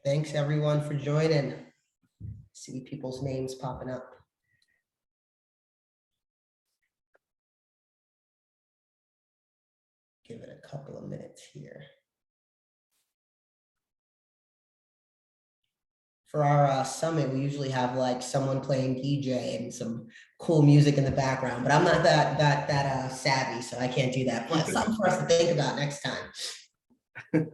Thanks everyone for joining. See people's names popping up. Give it a couple of minutes here. For our summit, we usually have like someone playing DJ and some cool music in the background, but I'm not that savvy, so I can't do that. But something for us to think about next time.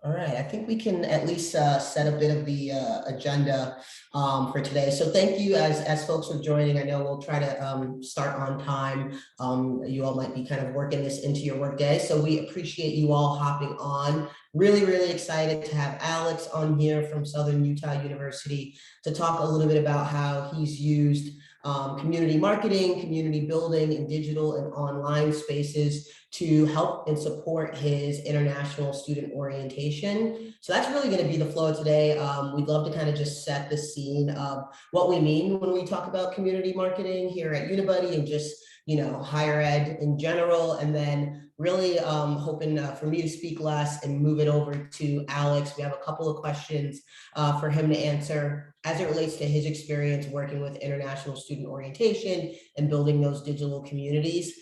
All right, I think we can at least set a bit of the agenda for today. So thank you as folks are joining. I know we'll try to start on time. You all might be kind of working this into your workday. So we appreciate you all hopping on. Really, really excited to have Alex on here from Southern Utah University to talk a little bit about how he's used community marketing, community building in digital and online spaces to help and support his international student orientation. So that's really going to be the flow today. We'd love to kind of just set the scene of what we mean when we talk about community marketing here at Unibuddy and just, higher ed in general. And then really hoping for me to speak less and move it over to Alex. We have a couple of questions for him to answer as it relates to his experience working with international student orientation and building those digital communities.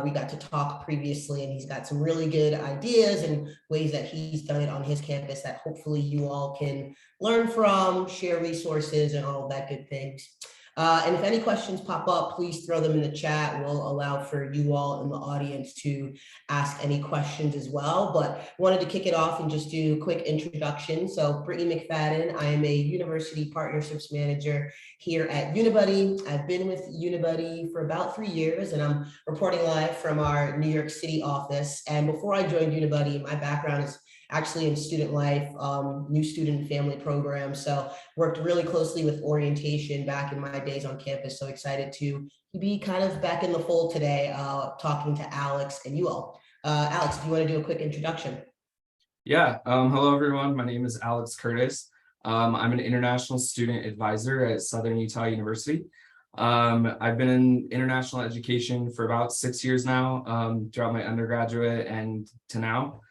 We got to talk previously and he's got some really good ideas and ways that he's done it on his campus that hopefully you all can learn from, share resources and all of that good things. And if any questions pop up, please throw them in the chat. We'll allow for you all in the audience to ask any questions as well. But wanted to kick it off and just do a quick introduction. So Brittney McFadden, I am a University Partnerships Manager here at Unibuddy. I've been with Unibuddy for about 3 years and I'm reporting live from our New York City office. And before I joined Unibuddy, my background is actually in student life, new student and family programs. So worked really closely with orientation back in my days on campus. So excited to be kind of back in the fold today, talking to Alex and you all. Alex, do you want to do a quick introduction? Yeah, hello everyone. My name is Alex Curtis. I'm an international student advisor at Southern Utah University. I've been in international education for about 6 years now, throughout my undergraduate and to now.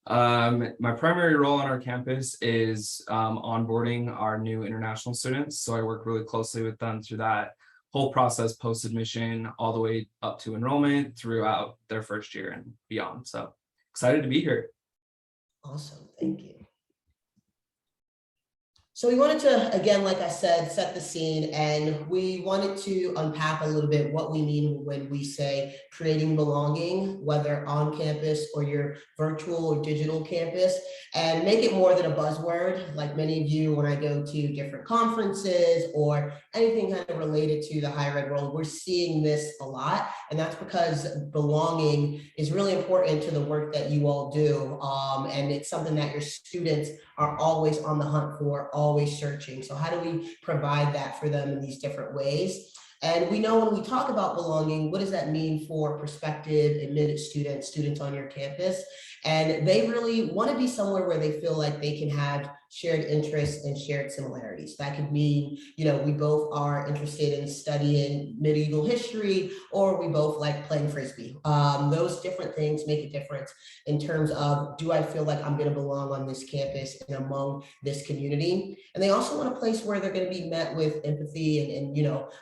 My primary role on our campus is onboarding our new international students. So I work really closely with them through that whole process, post-admission, all the way up to enrollment throughout their first year and beyond. So excited to be here. Awesome, thank you. So we wanted to, again, like I said, set the scene, and we wanted to unpack a little bit what we mean when we say creating belonging, whether on campus or your virtual or digital campus, and make it more than a buzzword. Like many of you, when I go to different conferences or anything kind of related to the higher ed world, we're seeing this a lot. And that's because belonging is really important to the work that you all do. And it's something that your students are always on the hunt for, always searching. So how do we provide that for them in these different ways? And we know when we talk about belonging, what does that mean for prospective admitted students on your campus? And they really want to be somewhere where they feel like they can have shared interests and shared similarities. That could mean, we both are interested in studying medieval history, or we both like playing Frisbee. Those different things make a difference in terms of, do I feel like I'm going to belong on this campus and among this community? And they also want a place where they're going to be met with empathy and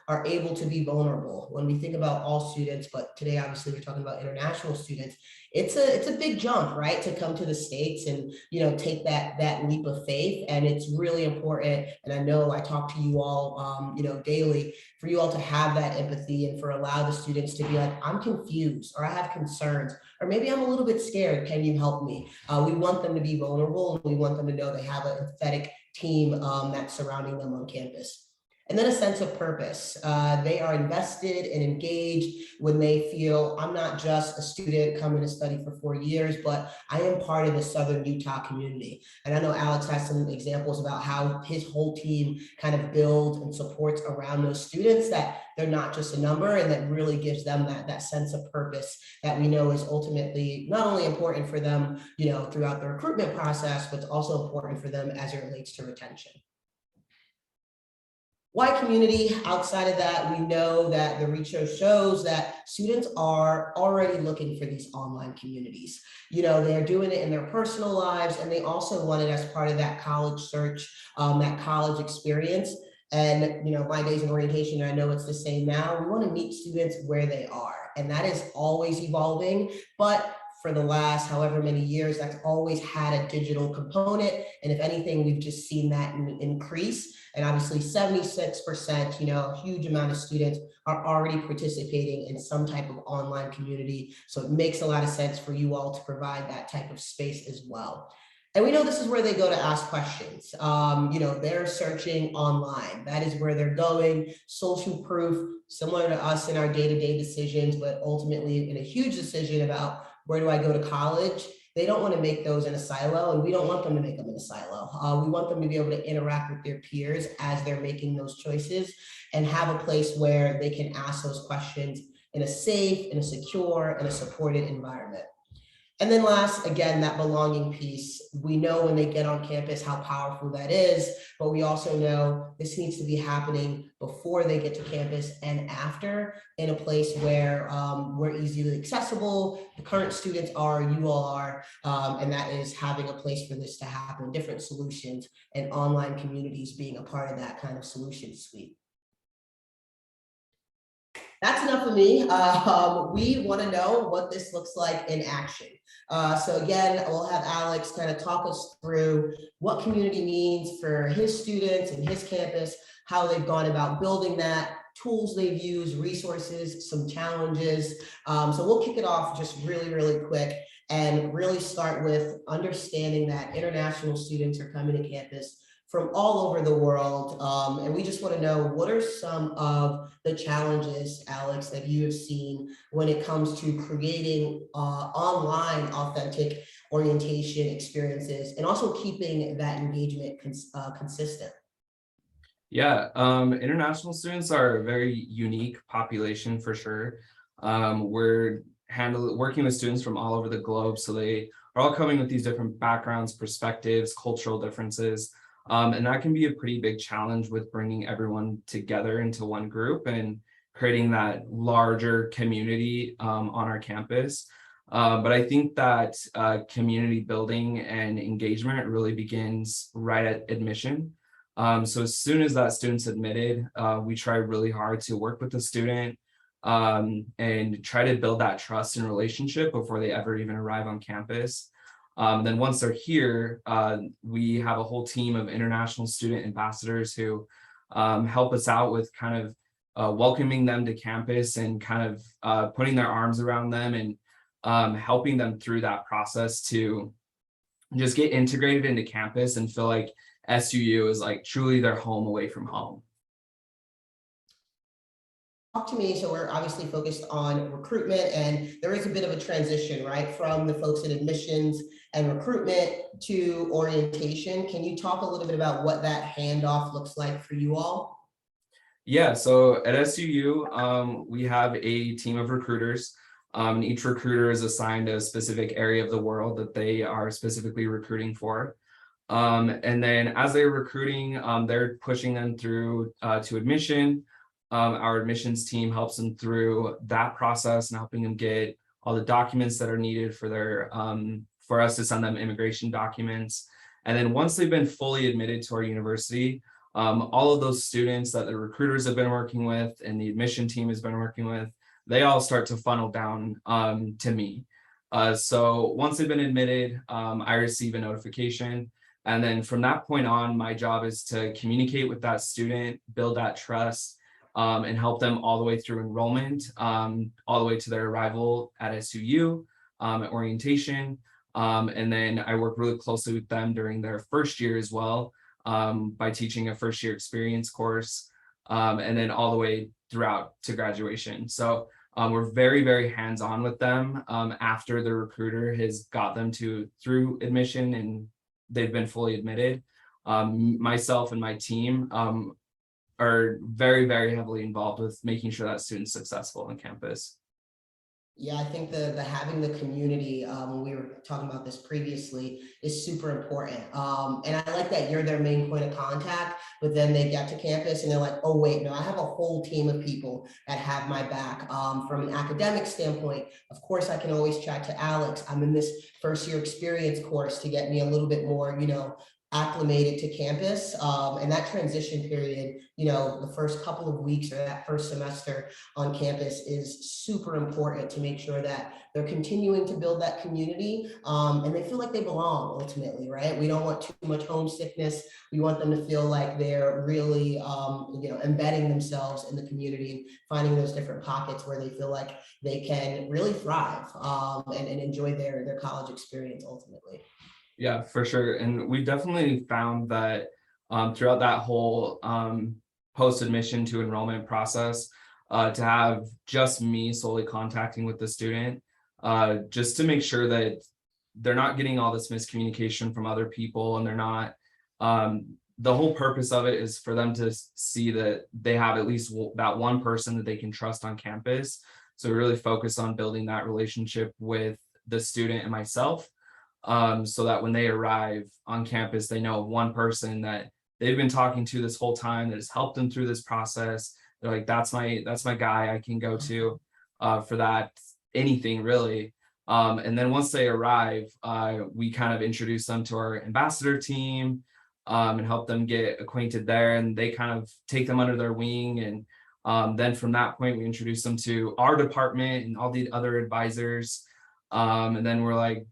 are able to be vulnerable. When we think about all students, but today obviously we're talking about international students, it's a big jump, right, to come to the States and take that leap of faith. And it's really important, and I know I talk to you all daily, for you all to have that empathy and for allow the students to be like, I'm confused, or I have concerns, or maybe I'm a little bit scared, can you help me? We want them to be vulnerable, and we want them to know they have an empathetic team that's surrounding them on campus. And then a sense of purpose. They are invested and engaged when they feel I'm not just a student coming to study for 4 years, but I am part of the Southern Utah community. And I know Alex has some examples about how his whole team kind of builds and supports around those students, that they're not just a number, and that really gives them that sense of purpose that we know is ultimately not only important for them, throughout the recruitment process, but it's also important for them as it relates to retention. Why community? Outside of that, we know that the research shows that students are already looking for these online communities. They're doing it in their personal lives, and they also want it as part of that college search, that college experience. And, my days in orientation, I know it's the same now. We want to meet students where they are, and that is always evolving. But for the last however many years, that's always had a digital component. And if anything, we've just seen that increase. And obviously 76%, a huge amount of students are already participating in some type of online community. So it makes a lot of sense for you all to provide that type of space as well. And we know this is where they go to ask questions. They're searching online. That is where they're going. Social proof, similar to us in our day-to-day decisions, but ultimately in a huge decision about where do I go to college? They don't want to make those in a silo, and we don't want them to make them in a silo. We want them to be able to interact with their peers as they're making those choices, and have a place where they can ask those questions in a safe, in a secure, and a supported environment. And then last, again, that belonging piece. We know when they get on campus how powerful that is, but we also know this needs to be happening before they get to campus and after, in a place where we're easily accessible. The current students are, you all are, and that is having a place for this to happen, different solutions, and online communities being a part of that kind of solution suite. That's enough of me. We want to know what this looks like in action. So again, we'll have Alex kind of talk us through what community means for his students and his campus, how they've gone about building that, tools they've used, resources, some challenges. So we'll kick it off just really, really quick, and really start with understanding that international students are coming to campus from all over the world. And we just want to know, what are some of the challenges, Alex, that you have seen when it comes to creating online authentic orientation experiences, and also keeping that engagement consistent? Yeah, international students are a very unique population for sure. We're working with students from all over the globe, so they are all coming with these different backgrounds, perspectives, cultural differences. And that can be a pretty big challenge with bringing everyone together into one group and creating that larger community on our campus. But I think that community building and engagement really begins right at admission. So as soon as that student's admitted, we try really hard to work with the student and try to build that trust and relationship before they ever even arrive on campus. Then once they're here, we have a whole team of international student ambassadors who help us out with kind of welcoming them to campus and kind of putting their arms around them and helping them through that process to just get integrated into campus and feel like SUU is like truly their home away from home. Talk to me. So we're obviously focused on recruitment, and there is a bit of a transition, right, from the folks in admissions and recruitment to orientation. Can you talk a little bit about what that handoff looks like for you all? Yeah, so at SUU, we have a team of recruiters. Each recruiter is assigned a specific area of the world that they are specifically recruiting for. And then as they're recruiting, they're pushing them through to admission. Our admissions team helps them through that process and helping them get all the documents that are needed for their for us to send them immigration documents. And then once they've been fully admitted to our university, all of those students that the recruiters have been working with and the admission team has been working with, they all start to funnel down to me. So once they've been admitted, I receive a notification. And then from that point on, my job is to communicate with that student, build that trust, and help them all the way through enrollment, all the way to their arrival at SUU, at orientation. And then I work really closely with them during their first year as well, by teaching a first year experience course. and then all the way throughout to graduation. So we're very, very hands-on with them after the recruiter has got them through admission and they've been fully admitted. Myself and my team are very, very heavily involved with making sure that student's successful on campus. Yeah, I think the having the community, when we were talking about this previously, is super important. And I like that you're their main point of contact, but then they get to campus and they're like, oh, wait, no, I have a whole team of people that have my back. From an academic standpoint, of course, I can always chat to Alex. I'm in this first year experience course to get me a little bit more, acclimated to campus. And that transition period, the first couple of weeks or that first semester on campus is super important to make sure that they're continuing to build that community, and they feel like they belong ultimately, right? We don't want too much homesickness. We want them to feel like they're really, embedding themselves in the community and finding those different pockets where they feel like they can really thrive, and enjoy their college experience ultimately. Yeah, for sure. And we definitely found that throughout that whole post-admission to enrollment process, to have just me solely contacting with the student, just to make sure that they're not getting all this miscommunication from other people, and they're not, the whole purpose of it is for them to see that they have at least that one person that they can trust on campus. So we really focus on building that relationship with the student and myself, so that when they arrive on campus, they know one person that they've been talking to this whole time that has helped them through this process. They're like, that's my guy I can go to for that, anything really. And then once they arrive, we kind of introduce them to our ambassador team, and help them get acquainted there, and they kind of take them under their wing. And then from that point, we introduce them to our department and all the other advisors. And then we're like,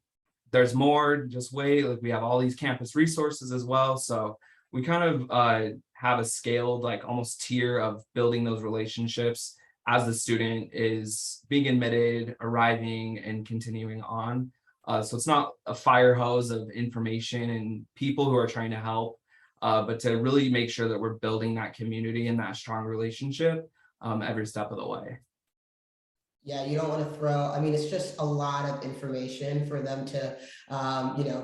there's more, just wait, like we have all these campus resources as well. So we kind of have a scaled, like almost tier of building those relationships as the student is being admitted, arriving, and continuing on. So it's not a fire hose of information and people who are trying to help, but to really make sure that we're building that community and that strong relationship every step of the way. Yeah, you don't want to it's just a lot of information for them to,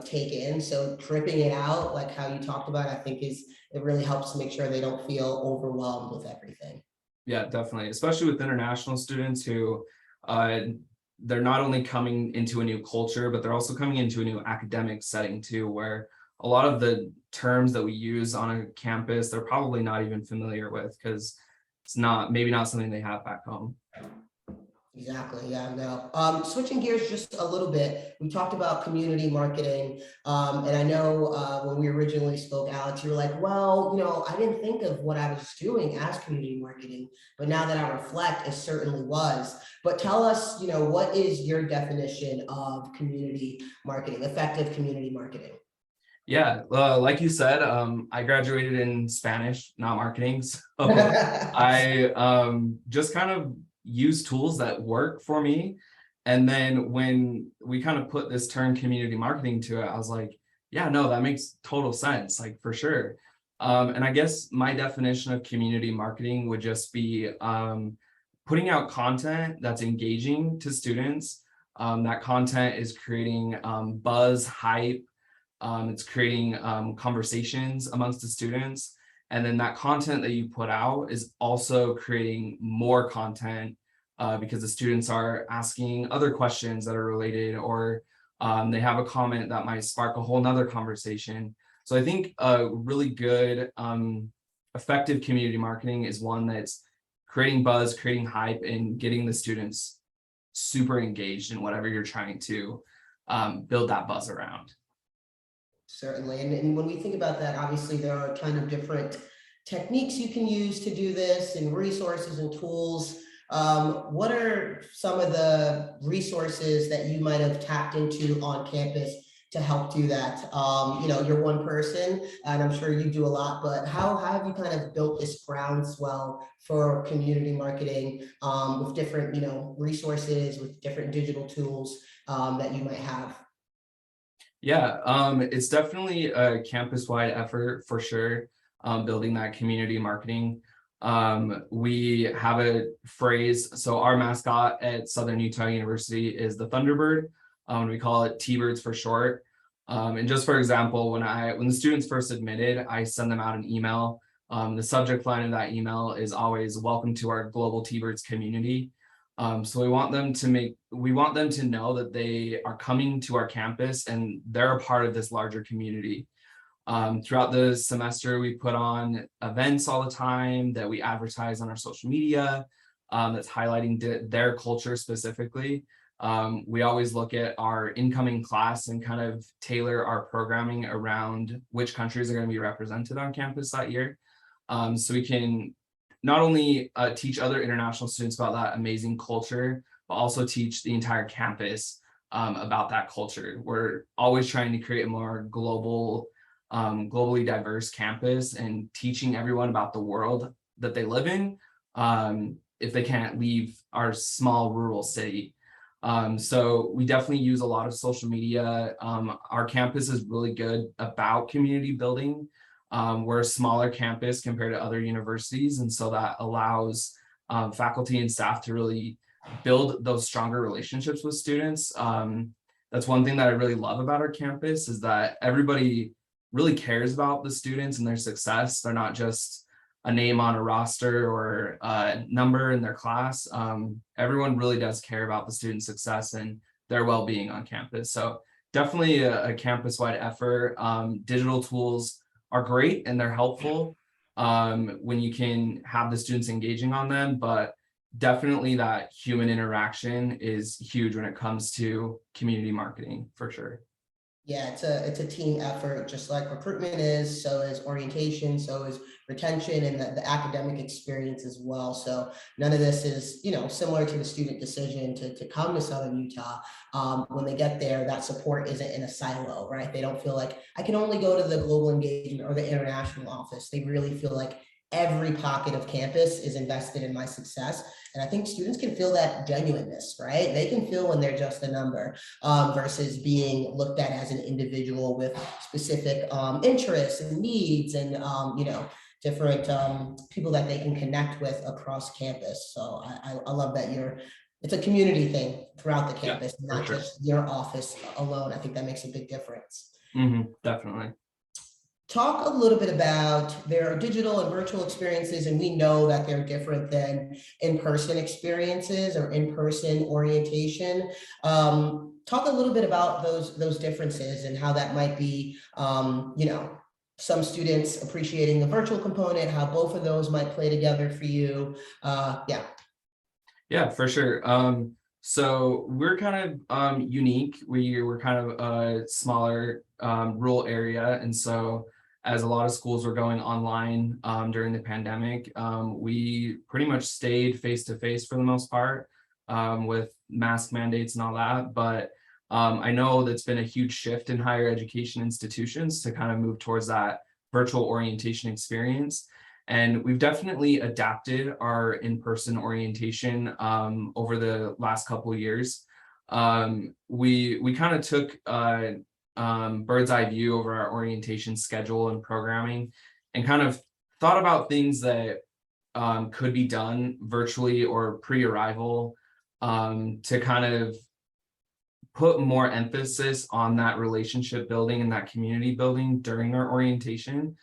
take in. So tripping it out, like how you talked about, I think it really helps to make sure they don't feel overwhelmed with everything. Yeah, definitely. Especially with international students who they're not only coming into a new culture, but they're also coming into a new academic setting too, where a lot of the terms that we use on a campus, they're probably not even familiar with because it's maybe not something they have back home. Exactly. Yeah, no. Switching gears just a little bit, we talked about community marketing. And I know when we originally spoke, Alex, you were like, well, I didn't think of what I was doing as community marketing, but now that I reflect, it certainly was. But tell us, what is your definition of community marketing, effective community marketing? Yeah, like you said, I graduated in Spanish, not marketing. So I just kind of use tools that work for me. And then when we kind of put this term community marketing to it, I was like, yeah, no, that makes total sense, like for sure. And I guess my definition of community marketing would just be putting out content that's engaging to students. That content is creating buzz, hype. It's creating conversations amongst the students. And then that content that you put out is also creating more content because the students are asking other questions that are related, or they have a comment that might spark a whole nother conversation. So I think a really good, effective community marketing is one that's creating buzz, creating hype, and getting the students super engaged in whatever you're trying to build that buzz around. Certainly. And when we think about that, obviously there are a ton of different techniques you can use to do this and resources and tools. What are some of the resources that you might have tapped into on campus to help do that? You're one person and I'm sure you do a lot, but how have you kind of built this groundswell for community marketing with different, resources, with different digital tools that you might have? Yeah, it's definitely a campus-wide effort for sure, building that community marketing. We have a phrase. So our mascot at Southern Utah University is the Thunderbird. We call it T-Birds for short. And just for example, when the students first admitted, I send them out an email. The subject line of that email is always "Welcome to our global T-Birds community." So we want them to know that they are coming to our campus and they're a part of this larger community. Throughout the semester, we put on events all the time that we advertise on our social media, that's highlighting their culture specifically. We always look at our incoming class and kind of tailor our programming around which countries are going to be represented on campus that year. So we can not only teach other international students about that amazing culture, but also teach the entire campus about that culture. We're always trying to create a more globally diverse campus and teaching everyone about the world that they live in, if they can't leave our small rural city. So we definitely use a lot of social media. Our campus is really good about community building. We're a smaller campus compared to other universities, and so that allows faculty and staff to really build those stronger relationships with students. That's one thing that I really love about our campus, is that everybody really cares about the students and their success. They're not just a name on a roster or a number in their class. Everyone really does care about the student success and their well-being on campus. So definitely a campus-wide effort. Digital tools are great and they're helpful when you can have the students engaging on them, but definitely that human interaction is huge when it comes to community marketing, for sure. Yeah, it's a team effort, just like recruitment is, so is orientation, so is retention, and the academic experience as well. So none of this is, similar to the student decision to come to Southern Utah. When they get there, that support isn't in a silo, right? They don't feel like I can only go to the global engagement or the international office. They really feel like every pocket of campus is invested in my success. And I think students can feel that genuineness, right? They can feel when they're just a number versus being looked at as an individual with specific interests and needs and, different people that they can connect with across campus. So I love that it's a community thing throughout the campus, not sure. just your office alone. I think that makes a big difference. Definitely. Talk a little bit about their digital and virtual experiences, and we know that they're different than in-person experiences or in-person orientation. Talk a little bit about those differences and how that might be, some students appreciating the virtual component, how both of those might play together for you. Yeah, for sure. So we're kind of unique. We're kind of a smaller rural area, and so as a lot of schools were going online during the pandemic, we pretty much stayed face to face for the most part with mask mandates and all that. But I know that's been a huge shift in higher education institutions to kind of move towards that virtual orientation experience. And we've definitely adapted our in-person orientation over the last couple of years. We kind of took bird's eye view over our orientation schedule and programming, and kind of thought about things that could be done virtually or pre-arrival to kind of put more emphasis on that relationship building and that community building during our orientation.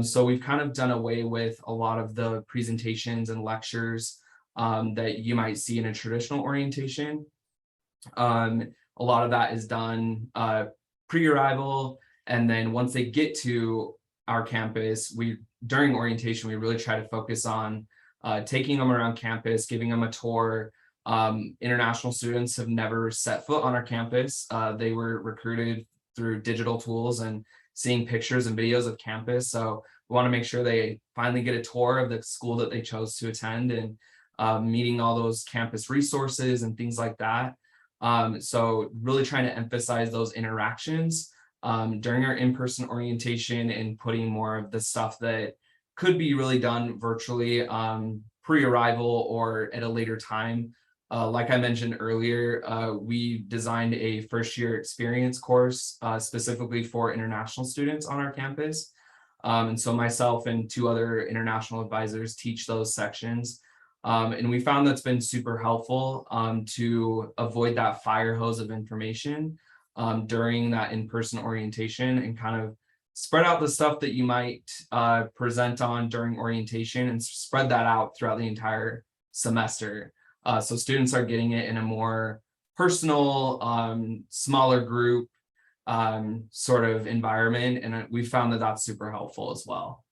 So we've kind of done away with a lot of the presentations and lectures that you might see in a traditional orientation. A lot of that is done pre-arrival, and then once they get to our campus, during orientation, we really try to focus on taking them around campus, giving them a tour. International students have never set foot on our campus. They were recruited through digital tools and seeing pictures and videos of campus. So we want to make sure they finally get a tour of the school that they chose to attend, and meeting all those campus resources and things like that. So really trying to emphasize those interactions during our in-person orientation, and putting more of the stuff that could be really done virtually pre-arrival or at a later time. Like I mentioned earlier, we designed a first year experience course specifically for international students on our campus. And so myself and two other international advisors teach those sections. And we found that's been super helpful to avoid that fire hose of information during that in-person orientation, and kind of spread out the stuff that you might present on during orientation and spread that out throughout the entire semester. So students are getting it in a more personal, smaller group sort of environment. And we found that that's super helpful as well.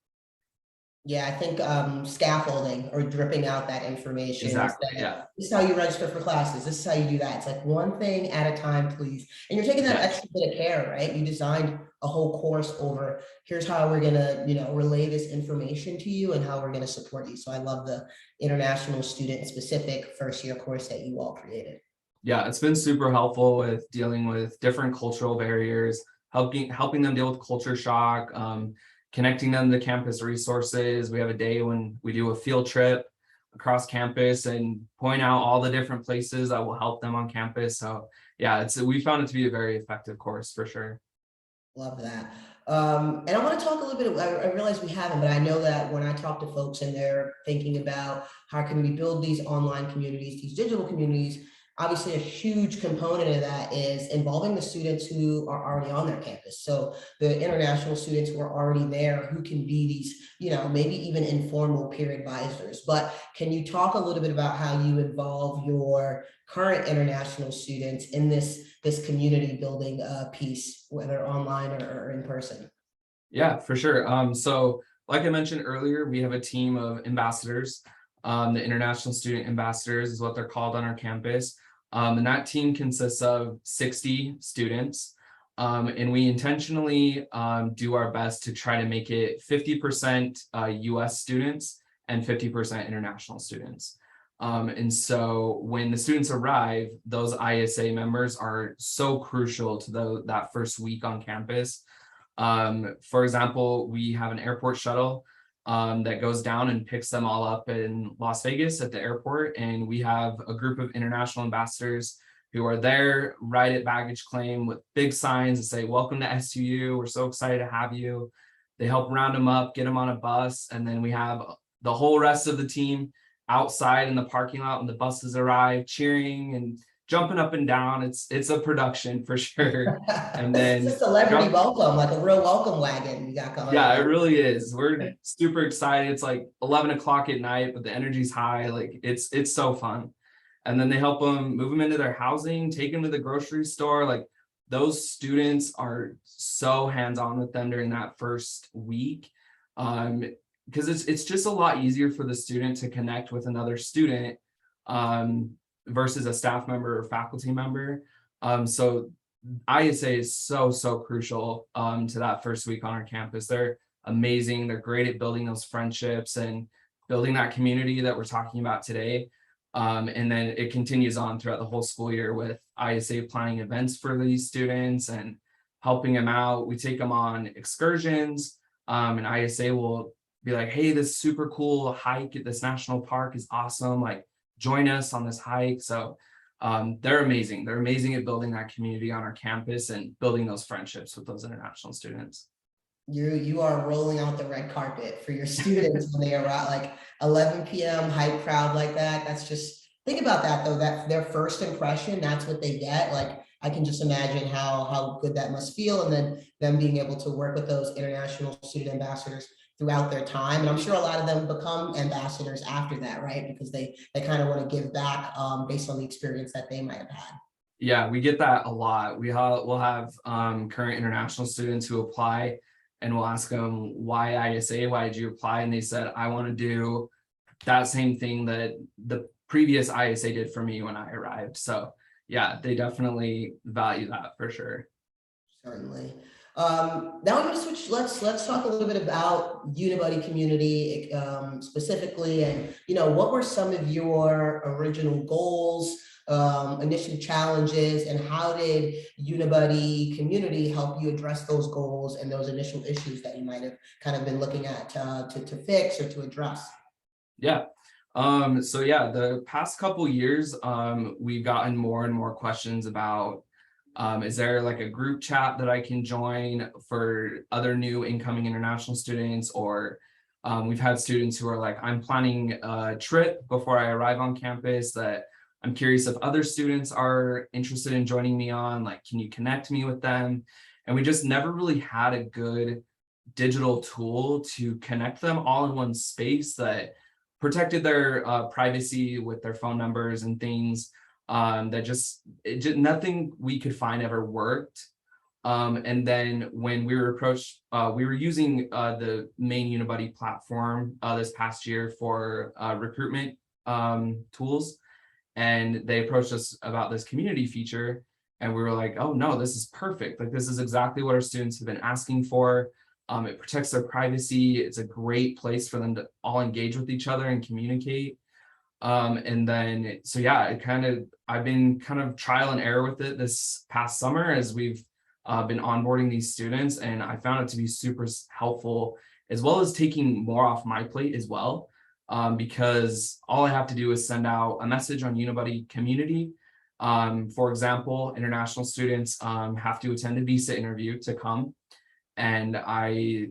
Yeah, I think scaffolding or dripping out that information. Exactly. Instead of, Yeah. this is how you register for classes. This is how you do that. It's like one thing at a time, please. And you're taking that Yeah. extra bit of care, right? You designed a whole course over, here's how we're gonna, relay this information to you and how we're gonna support you. So I love the international student specific first year course that you all created. Yeah, it's been super helpful with dealing with different cultural barriers, helping them deal with culture shock, connecting them to campus resources. We have a day when we do a field trip across campus and point out all the different places that will help them on campus. So yeah, we found it to be a very effective course for sure. Love that. And I want to talk a little bit, I realize we haven't, but I know that when I talk to folks and they're thinking about how can we build these online communities, these digital communities, obviously a huge component of that is involving the students who are already on their campus. So the international students who are already there, who can be these, maybe even informal peer advisors. But can you talk a little bit about how you involve your current international students in this community building piece, whether online or in person? Yeah, for sure. So like I mentioned earlier, we have a team of ambassadors. The international student ambassadors is what they're called on our campus. And that team consists of 60 students. And we intentionally do our best to try to make it 50% US students and 50% international students. And so when the students arrive, those ISA members are so crucial to that first week on campus. For example, we have an airport shuttle that goes down and picks them all up in Las Vegas at the airport. And we have a group of international ambassadors who are there right at baggage claim with big signs that say, "Welcome to SUU. We're so excited to have you." They help round them up, get them on a bus. And then we have the whole rest of the team outside in the parking lot when the buses arrive, cheering and jumping up and down. It's a production for sure. And then it's a celebrity welcome, like a real welcome wagon you got going. Yeah, it really is. We're super excited. It's like 11 o'clock at night, but the energy's high. Like it's so fun. And then they help them move them into their housing, take them to the grocery store. Like those students are so hands-on with them during that first week. Because it's just a lot easier for the student to connect with another student versus a staff member or faculty member. So ISA is so crucial to that first week on our campus. They're amazing. They're great at building those friendships and building that community that we're talking about today. And then it continues on throughout the whole school year with ISA planning events for these students and helping them out. We take them on excursions, and ISA will be like, "Hey, this super cool hike at this national park is awesome. Like, join us on this hike." So they're amazing. They're amazing at building that community on our campus and building those friendships with those international students. You are rolling out the red carpet for your students when they arrive, like 11 p.m. hype crowd like that. That's just, think about that though, that their first impression, that's what they get. Like, I can just imagine how good that must feel. And then them being able to work with those international student ambassadors throughout their time. And I'm sure a lot of them become ambassadors after that, right? Because they kind of want to give back based on the experience that they might have had. Yeah, we get that a lot. We'll have current international students who apply, and we'll ask them, "Why ISA? Why did you apply?" And they said, "I want to do that same thing that the previous ISA did for me when I arrived." So yeah, they definitely value that for sure. Certainly. Now I'm going to switch. Let's talk a little bit about Unibuddy community specifically, and what were some of your original goals, initial challenges, and how did Unibuddy community help you address those goals and those initial issues that you might have kind of been looking at to fix or to address? Yeah. So yeah, the past couple years, we've gotten more and more questions about Is there like a group chat that I can join for other new incoming international students? Or we've had students who are like, I'm planning a trip before I arrive on campus that I'm curious if other students are interested in joining me on, like, can you connect me with them? And we just never really had a good digital tool to connect them all in one space that protected their privacy with their phone numbers and things. That just nothing we could find ever worked. And then when we were approached, we were using the main Unibuddy platform this past year for recruitment tools. And they approached us about this community feature. And we were like, oh no, this is perfect. Like, this is exactly what our students have been asking for. It protects their privacy. It's a great place for them to all engage with each other and communicate. And then, so yeah, I've been kind of trial and error with it this past summer as we've been onboarding these students, and I found it to be super helpful, as well as taking more off my plate as well, because all I have to do is send out a message on Unibuddy community. For example, international students have to attend a visa interview to come, and I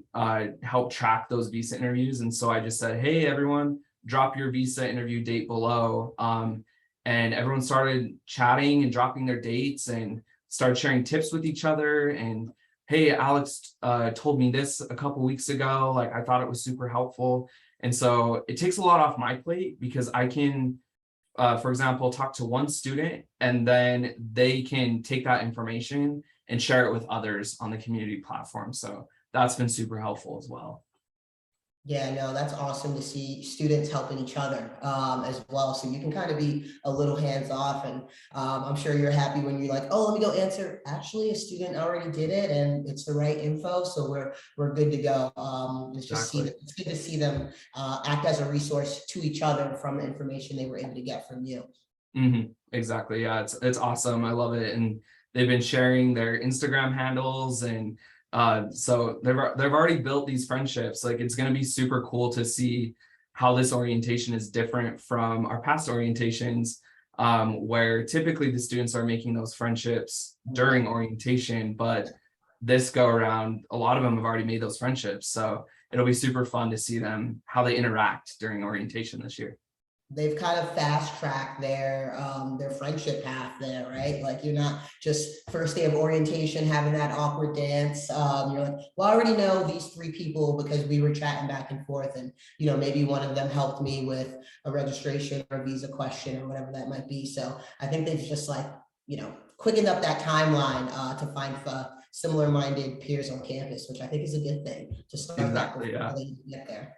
help track those visa interviews. And so I just said, hey, everyone, drop your visa interview date below. And everyone started chatting and dropping their dates and started sharing tips with each other. And hey, Alex told me this a couple weeks ago. Like, I thought it was super helpful. And so it takes a lot off my plate because I can, for example, talk to one student and then they can take that information and share it with others on the community platform. So that's been super helpful as well. Yeah, no, that's awesome to see students helping each other as well. So you can kind of be a little hands off, and I'm sure you're happy when you're like, oh, let me go answer. Actually, a student already did it, and it's the right info, so we're good to go. It's good to see them act as a resource to each other from the information they were able to get from you. Exactly. Yeah, it's awesome. I love it, and they've been sharing their Instagram handles, and so they've already built these friendships. Like, it's going to be super cool to see how this orientation is different from our past orientations, where typically the students are making those friendships during orientation, but this go around, a lot of them have already made those friendships. So it'll be super fun to see them, how they interact during orientation this year. They've kind of fast tracked their friendship path there, right? Like, you're not just first day of orientation having that awkward dance. You're like, well, I already know these three people because we were chatting back and forth, and maybe one of them helped me with a registration or a visa question or whatever that might be. So I think they've just quickened up that timeline to find similar-minded peers on campus, which I think is a good thing to start. Exactly, yeah. They get there.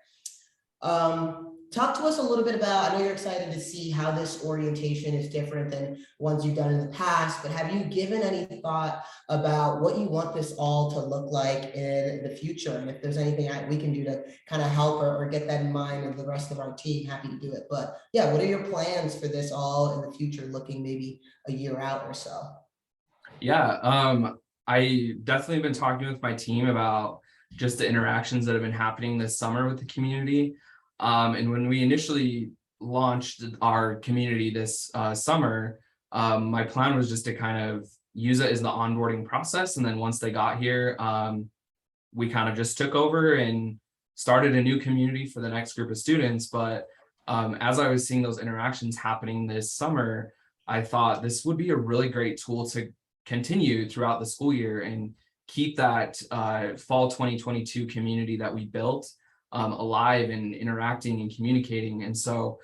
Talk to us a little bit about, I know you're excited to see how this orientation is different than ones you've done in the past, but have you given any thought about what you want this all to look like in the future? And if there's anything we can do to kind of help or get that in mind, and the rest of our team, happy to do it. But yeah, what are your plans for this all in the future, looking maybe a year out or so? Yeah, I definitely been talking with my team about just the interactions that have been happening this summer with the community. And when we initially launched our community this summer, my plan was just to kind of use it as the onboarding process. And then once they got here, we kind of just took over and started a new community for the next group of students. But as I was seeing those interactions happening this summer, I thought this would be a really great tool to continue throughout the school year and keep that fall 2022 community that we built alive and interacting and communicating. And so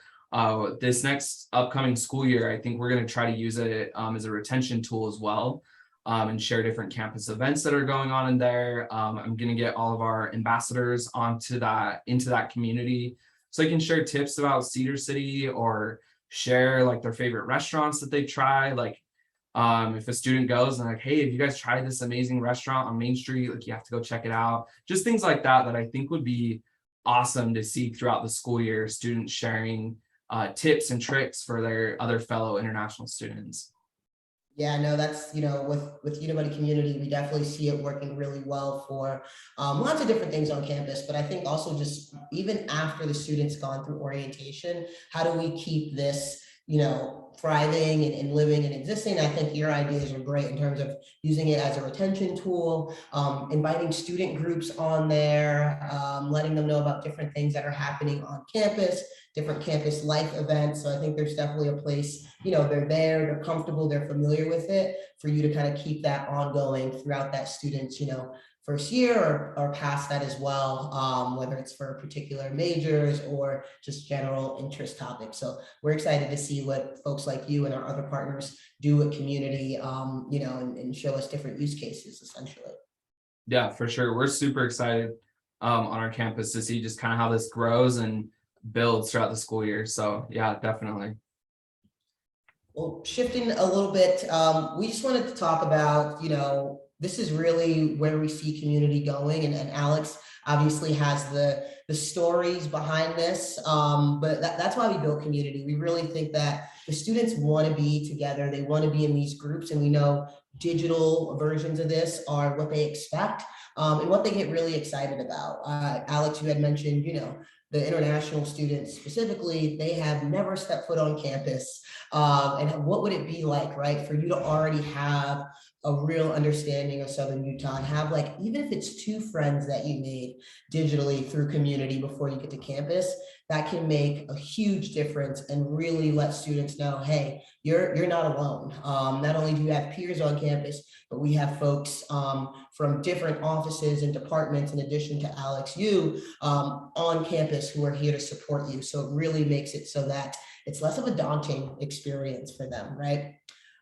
this next upcoming school year, I think we're going to try to use it as a retention tool as well, and share different campus events that are going on in there. I'm going to get all of our ambassadors into that community, so they can share tips about Cedar City or share like their favorite restaurants that they've tried. Like, if a student goes and like, hey, have you guys tried this amazing restaurant on Main Street? Like, you have to go check it out. Just things like that I think would be awesome to see throughout the school year, students sharing tips and tricks for their other fellow international students. Yeah, no, that's, with Unibuddy community, we definitely see it working really well for lots of different things on campus. But I think also, just even after the students gone through orientation, how do we keep this, thriving and living and existing. I think your ideas are great in terms of using it as a retention tool, inviting student groups on there, letting them know about different things that are happening on campus, different campus life events. So I think there's definitely a place, they're there, they're comfortable, they're familiar with it, for you to kind of keep that ongoing throughout that student's, first year or past that as well, whether it's for particular majors or just general interest topics. So we're excited to see what folks like you and our other partners do with community, and show us different use cases essentially. Yeah, for sure. We're super excited on our campus to see just kind of how this grows and builds throughout the school year. So yeah, definitely. Well, shifting a little bit, we just wanted to talk about, this is really where we see community going, and Alex obviously has the stories behind this, but that's why we build community. We really think that the students want to be together, they want to be in these groups, and we know digital versions of this are what they expect, and what they get really excited about. Alex, you had mentioned, the international students specifically, they have never stepped foot on campus. And what would it be like, right, for you to already have a real understanding of Southern Utah and have, like, even if it's 2 friends that you made digitally through community before you get to campus, that can make a huge difference and really let students know, hey, you're not alone. Not only do you have peers on campus, but we have folks from different offices and departments, in addition to Alex, you on campus, who are here to support you. So it really makes it so that it's less of a daunting experience for them, right?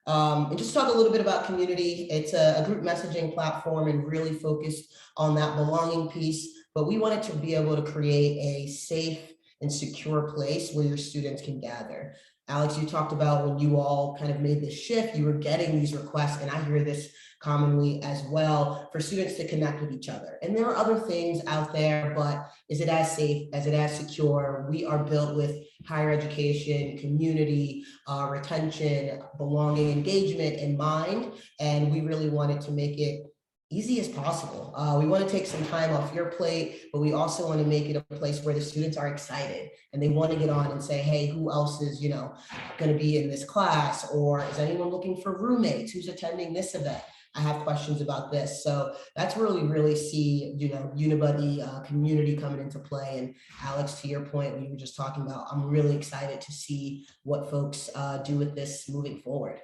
And just talk a little bit about community. It's a group messaging platform and really focused on that belonging piece, but we wanted to be able to create a safe and secure place where your students can gather. Alex, you talked about when you all kind of made this shift, you were getting these requests, and I hear this commonly as well, for students to connect with each other. And there are other things out there, but is it as safe? Is it as secure? We are built with higher education, community, retention, belonging, engagement in mind, and we really wanted to make it easy as possible. We want to take some time off your plate, but we also want to make it a place where the students are excited and they want to get on and say, hey, who else is, going to be in this class? Or is anyone looking for roommates? Who's attending this event? I have questions about this. So that's where we really see, Unibuddy community coming into play. And Alex, to your point, we were just talking about, I'm really excited to see what folks do with this moving forward.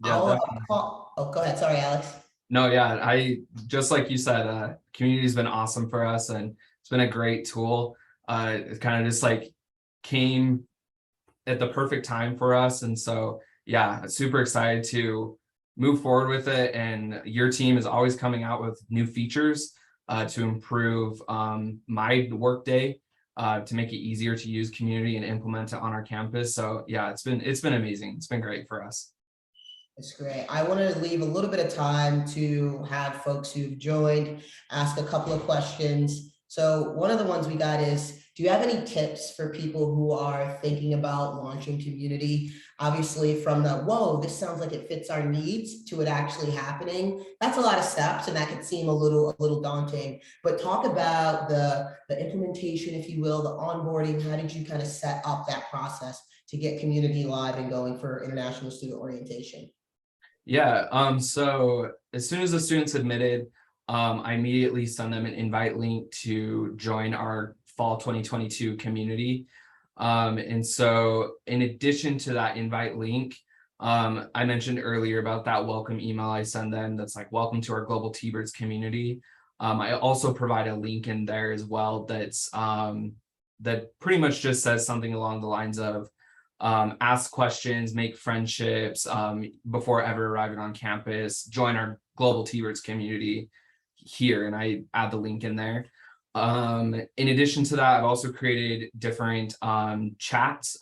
Yeah, Oh, go ahead. Sorry, Alex. no, yeah, I just like you said, community's been awesome for us, and it's been a great tool. It kind of just like came at the perfect time for us, and so yeah, super excited to move forward with it. And your team is always coming out with new features to improve my workday, to make it easier to use community and implement it on our campus. So yeah, it's been amazing. It's been great for us. That's great. I want to leave a little bit of time to have folks who've joined ask a couple of questions. So one of the ones we got is, do you have any tips for people who are thinking about launching community? Obviously, from the, whoa, this sounds like it fits our needs, to it actually happening, that's a lot of steps, and that could seem a little daunting. But talk about the implementation, if you will, the onboarding. How did you kind of set up that process to get community live and going for international student orientation? Yeah, so as soon as the students admitted, I immediately send them an invite link to join our fall 2022 community. And so in addition to that invite link, I mentioned earlier about that welcome email I send them that's like, welcome to our Global T-Birds community. I also provide a link in there as well that's that pretty much just says something along the lines of, ask questions, make friendships before ever arriving on campus, join our Global T-Birds community here, and I add the link in there. In addition to that, I've also created different chats,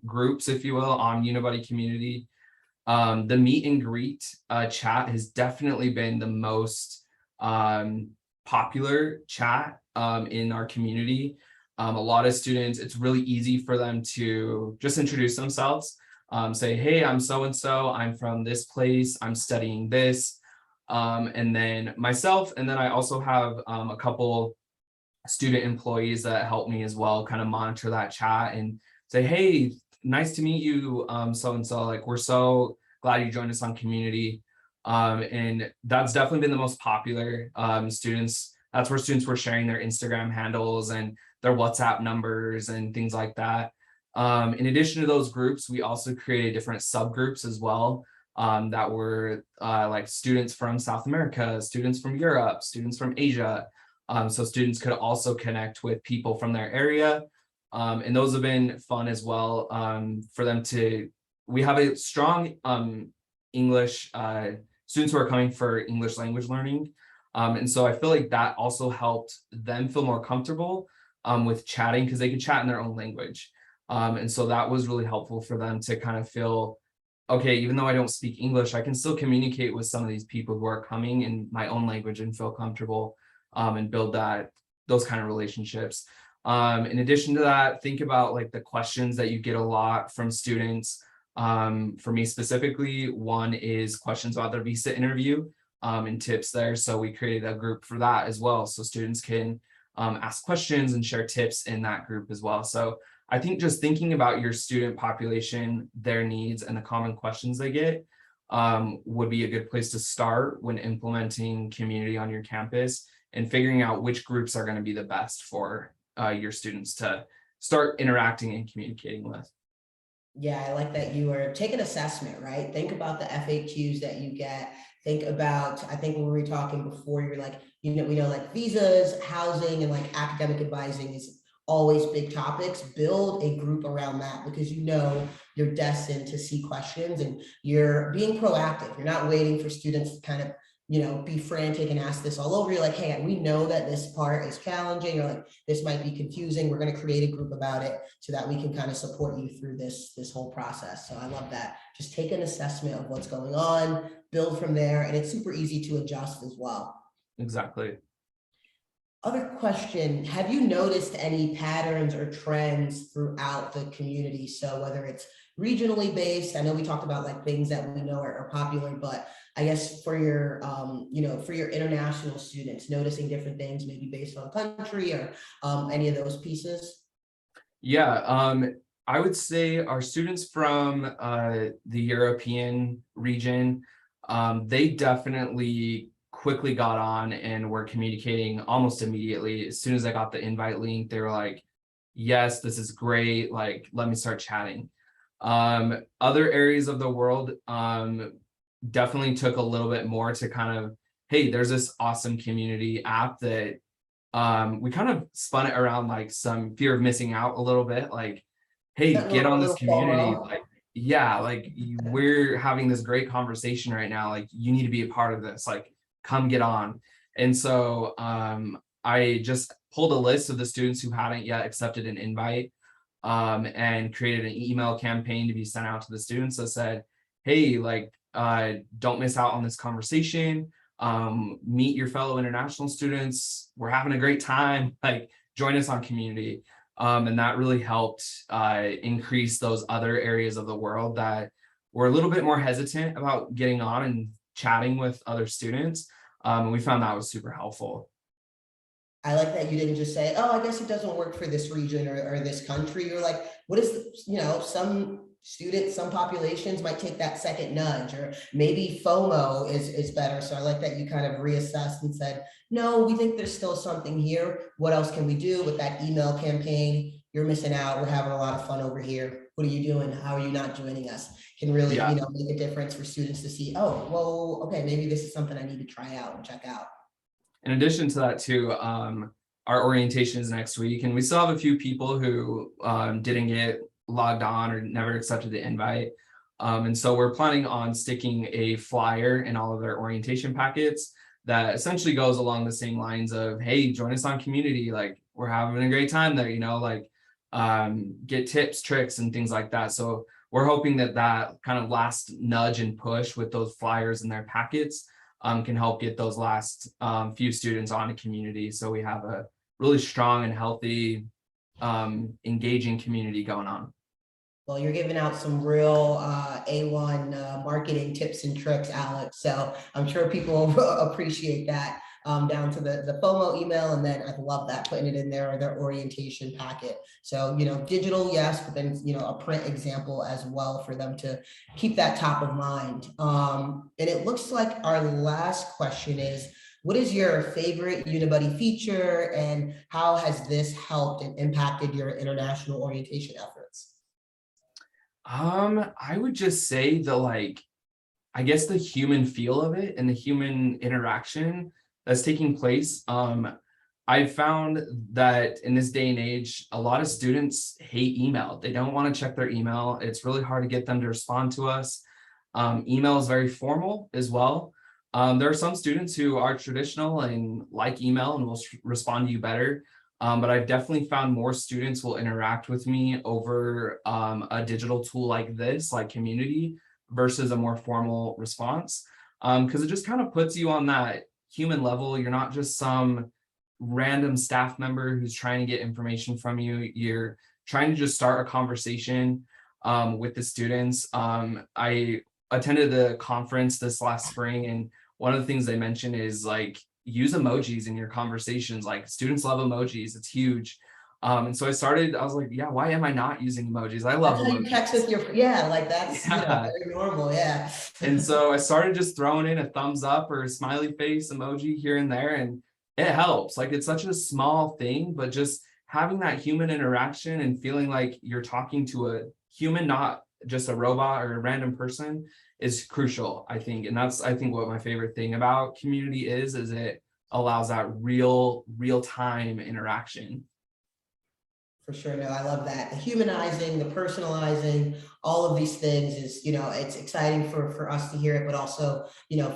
groups, if you will, on Unibuddy community. The meet and greet chat has definitely been the most popular chat in our community. A lot of students, it's really easy for them to just introduce themselves, say, hey, I'm so-and-so, I'm from this place, I'm studying this, and then myself, and then I also have a couple student employees that help me as well, kind of monitor that chat and say, hey, nice to meet you, so-and-so, like, we're so glad you joined us on community. And that's definitely been the most popular. Students, that's where students were sharing their Instagram handles and their WhatsApp numbers and things like that. In addition to those groups, we also created different subgroups as well, that were like students from South America, students from Europe, students from Asia. So students could also connect with people from their area. And those have been fun as well, for them to, we have a strong English, students who are coming for English language learning. And so I feel like that also helped them feel more comfortable with chatting, because they could chat in their own language. And so that was really helpful for them to kind of feel, okay, even though I don't speak English, I can still communicate with some of these people who are coming in my own language and feel comfortable, and build those kind of relationships. In addition to that, think about like the questions that you get a lot from students. For me specifically, one is questions about their visa interview, and tips there. So we created a group for that as well, so students can ask questions and share tips in that group as well. So I think just thinking about your student population, their needs, and the common questions they get would be a good place to start when implementing community on your campus, and figuring out which groups are going to be the best for your students to start interacting and communicating with. Yeah, I like that you were take an assessment, right? Think about the FAQs that you get. Think about, I think when we were talking before, you're like, we know like visas, housing, and like academic advising is always big topics. Build a group around that, because you're destined to see questions, and you're being proactive. You're not waiting for students to kind of be frantic and ask this all over. You're like, hey, we know that this part is challenging, or like this might be confusing. We're going to create a group about it so that we can kind of support you through this whole process. So I love that. Just take an assessment of what's going on, build from there, and it's super easy to adjust as well. Exactly. Other question, have you noticed any patterns or trends throughout the community? So whether it's regionally based, I know we talked about like things that we know are popular, but I guess for your, for your international students, noticing different things, maybe based on country or any of those pieces? Yeah, I would say our students from the European region, they definitely quickly got on and were communicating almost immediately. As soon as I got the invite link, they were like, yes, this is great, like, let me start chatting. Other areas of the world definitely took a little bit more to kind of, hey, there's this awesome community app that we kind of spun it around like some fear of missing out a little bit, like, hey, get on this Little community, FOMO. like, yeah, like we're having this great conversation right now, like you need to be a part of this, like come get on. And so I just pulled a list of the students who hadn't yet accepted an invite, and created an email campaign to be sent out to the students that said, hey, like, don't miss out on this conversation. Meet your fellow international students. We're having a great time. Like, join us on community. And that really helped increase those other areas of the world that were a little bit more hesitant about getting on and chatting with other students. And we found that was super helpful. I like that you didn't just say, oh, I guess it doesn't work for this region or this country. You're like, what is, some students, some populations might take that second nudge, or maybe FOMO is better. So I like that you kind of reassessed and said, no, we think there's still something here. What else can we do with that email campaign? You're missing out. We're having a lot of fun over here. What are you doing? How are you not joining us? Can really, Yeah. make a difference for students to see, oh, well, okay, maybe this is something I need to try out and check out. In addition to that too, our orientation is next week, and we still have a few people who didn't get logged on or never accepted the invite. And so we're planning on sticking a flyer in all of their orientation packets that essentially goes along the same lines of, hey, join us on community, like we're having a great time there, like get tips, tricks, and things like that. So we're hoping that that kind of last nudge and push with those flyers in their packets can help get those last few students on a community. So we have a really strong and healthy, engaging community going on. Well, you're giving out some real A1 marketing tips and tricks, Alex. So I'm sure people will appreciate that. down to the FOMO email. And then I love that, putting it in there, or their orientation packet. So, digital, yes, but then, a print example as well for them to keep that top of mind. And it looks like our last question is, what is your favorite Unibuddy feature, and how has this helped and impacted your international orientation efforts? I would just say I guess the human feel of it and the human interaction that's taking place. I've found that in this day and age, a lot of students hate email. They don't want to check their email. It's really hard to get them to respond to us. Email is very formal as well. There are some students who are traditional and like email and will respond to you better. But I've definitely found more students will interact with me over a digital tool like this, like Community, versus a more formal response. Because it just kind of puts you on that human level. You're not just some random staff member who's trying to get information from you. You're trying to just start a conversation with the students. I attended the conference this last spring, and one of the things they mentioned is use emojis in your conversations. Like, students love emojis. It's huge. And so I was like, yeah, why am I not using emojis? I love That's how you emojis. text with that's Yeah. very normal. Yeah. And so I started just throwing in a thumbs up or a smiley face emoji here and there, and it helps. It's such a small thing, but just having that human interaction and feeling like you're talking to a human, not just a robot or a random person, is crucial, I think. And that's, I think, what my favorite thing about Community is it allows that real time interaction. For sure. No, I love that. The humanizing, the personalizing, all of these things is, it's exciting for us to hear it, but also,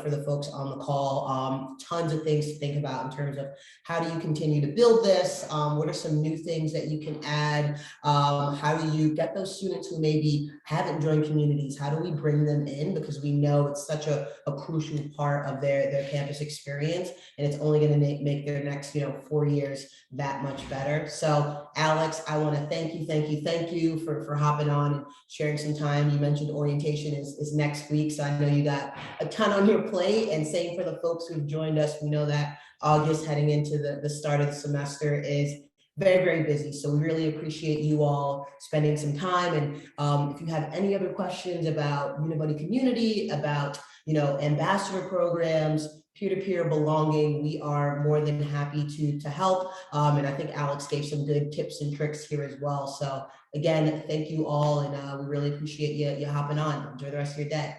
for the folks on the call, tons of things to think about in terms of how do you continue to build this? What are some new things that you can add? How do you get those students who maybe haven't joined communities? How do we bring them in? Because we know it's such a crucial part of their campus experience, and it's only going to make their next, 4 years that much better. So Alex, I want to thank you for hopping on and sharing some time. You mentioned orientation is next week, so I know you got a ton on your plate, and same for the folks who've joined us. We know that August, heading into the start of the semester, is very, very busy. So we really appreciate you all spending some time. And if you have any other questions about Unibuddy Community, about ambassador programs, peer-to-peer belonging, we are more than happy to help. And I think Alex gave some good tips and tricks here as well. So again, thank you all, and we really appreciate you hopping on. Enjoy the rest of your day.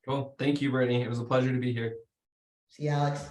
Cool. Thank you, Brittany. It was a pleasure to be here. See you, Alex.